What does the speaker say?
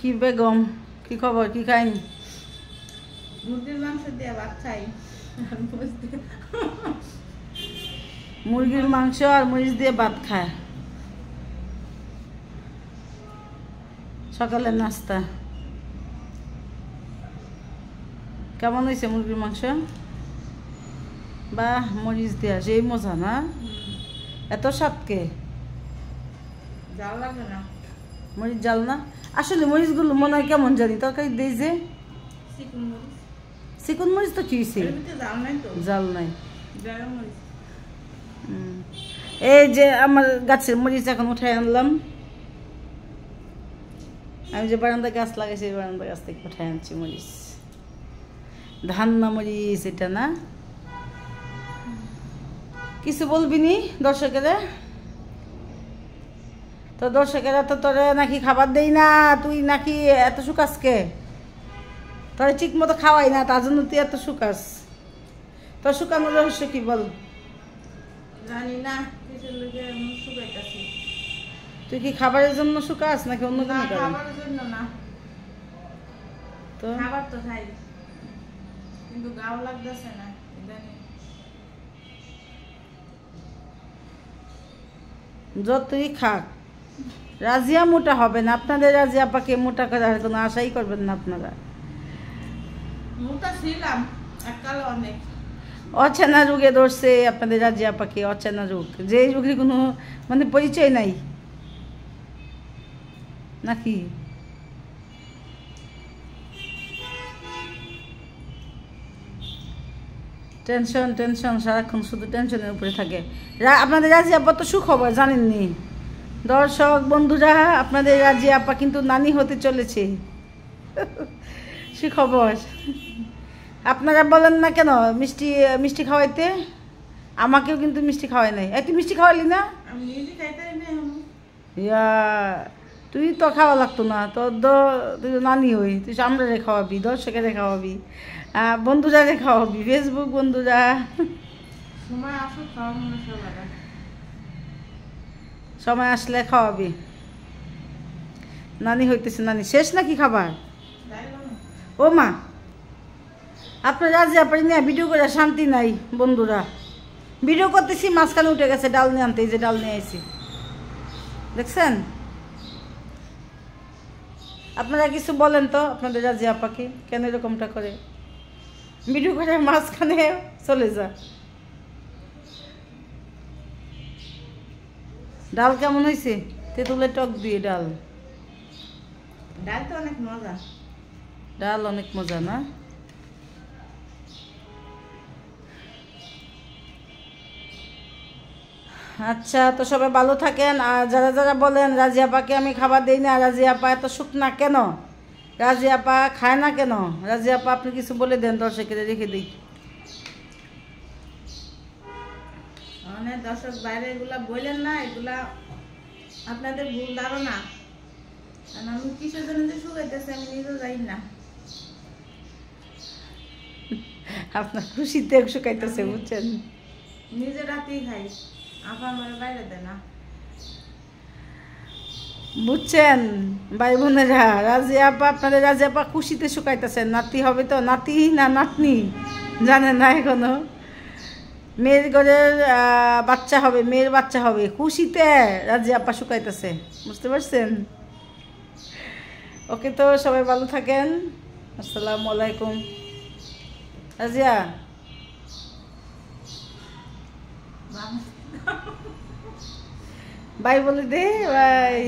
কি বেগম, কি খবর, কি খাইনি? মুরগির মাংস দিয়ে ভাত খাই। মুরগির মাংস আর মরিচ দিয়ে ভাত খায় সকালের নাস্তা। কেমন হয়েছে মুরগির মাংস? বাহ, মরিচ দিয়া সেই মজা না? এত স্বাদকে জাল লাগে না, মরিচ জাল না? আসলে মরিচগুলো মনে হয় কেমন জানি তরকারি দেই যে চিকন মরিচ। চিকন মরিচ তো কি হয়েছে? এর ভিতরে জাল নাই তো, জাল নাই। গরম মরিচ। এই যে আমার গাছের মরিচ এখন উঠাই আনলাম। আমি যে বারান্দা গাছ লাগাইছি এই বারান্দা গাছ থেকে উঠাই আনছি মরিচ। ধান্না মরিচ এটা না? কিছু বলবি নি দর্শকেরা? তো দর্শকেরা তো তোরে নাকি খাবার দেই না, তুই নাকি এত শুকাসকে? তোরে ঠিক মতো খাওয়াই না, তার জন্য তুই এত শুকাস। তোর শুকানোর রহস্য কি বল? জানি না কিসের লগে শুকাইতাছি। তুই কি খাবারের জন্য শুকাস নাকি অন্য না, কোনো কারণে? খাবারের জন্য না, তো খাবার তো খাই কিন্তু গাও লাগতেছে না ইদানিং। যতই খাক রাজিয়া মোটা হবে না। আপনাদের রাজিয়া পাকে মোটা করার কোনো আশাই করবেন না আপনারা। মোটা ছিলাম এককালে অনেক। অচেনা রোগে ধরছে আপনাদের রাজিয়া পাকে, অচেনা রোগ, যে রোগের কোনো মানে পরিচয় নাই নাকি? টেনশন টেনশন, সারাক্ষণ শুধু টেনশনের উপরে থাকে। আপনাদের রাজি আপা তো সুখবর জানেননি দর্শক বন্ধুরা, আপনাদের রাজি আপা কিন্তু নানি হতে চলেছে। সুখবর। আপনারা বলেন না কেন মিষ্টি মিষ্টি খাওয়াইতে? আমাকেও কিন্তু মিষ্টি খাওয়াই নাই। তুই মিষ্টি খাওয়ালি না? আমি নিজে খাইতে নাই। ইয়া, তুই তো খাওয়া লাগতো না, তোর তুই তো নানি হই, তুই আমরারে খাওয়াবি, দর্শকের খাওয়াবি, বন্ধুরা খাওয়াবি, ফেসবুক বন্ধুরা। সময় আসুক খাওয়াবো না সবার। সময় আসলে খাওয়াবি। নানি হইতেছে, নানি শেষ নাকি খাবার? ও মা, আপনার রাজি আপনি নিয়ে ভিডিও করে শান্তি নাই বন্ধুরা। ভিডিও করতেছি মাঝখানে উঠে গেছে ডাল নিয়ে আনতে। এই যে ডাল নিয়ে আইছি, দেখছেন? আপনারা কিছু বলেন তো আপনাদের রাজি আপাকে, কেন এরকমটা করে? ভিডিও করে মাঝখানে চলে যা। ডাল কেমন হয়েছে? তেঁতুলের টক দিয়ে ডাল। ডাল তো অনেক মজা। ডাল অনেক মজা না? আচ্ছা, তো সবাই ভালো থাকেন। আর যারা যারা বলেন রাজি আপাকে আমি খাবার দিই না, রাজি আপা এত শুকনা কেন, রাজি আপা খায় না কেন, রাজি আপা আপনি কিছু বলে দেন, দর্শকের রেখে দিই। অনেক দর্শক বাইরে এগুলা বললেন না, এগুলা আপনাদের ভুল ধারণা। আমি কিসের জন্য যে শুকাইতেছি আমি নিজেও জানি না। আপনার খুশিতে শুকাইতেছে, বুঝছেন? নিজে রাতেই খাই, আপা আমার বাইরে দেয় না। বুঝছেন ভাই বোনেরা, রাজি আপা আপনাদের রাজি আপা খুশিতে শুকাইতেছেন। নাতি হবে তো, নাতি না নাতনি জানেন না এখনো। মেয়ের ঘরের বাচ্চা হবে, মেয়ের বাচ্চা হবে, খুশিতে রাজি আপা শুকাইতেছে, বুঝতে পারছেন? ওকে, তো সবাই ভালো থাকেন। আসসালামু আলাইকুম। রাজিয়া বাই বলে দে, বাই।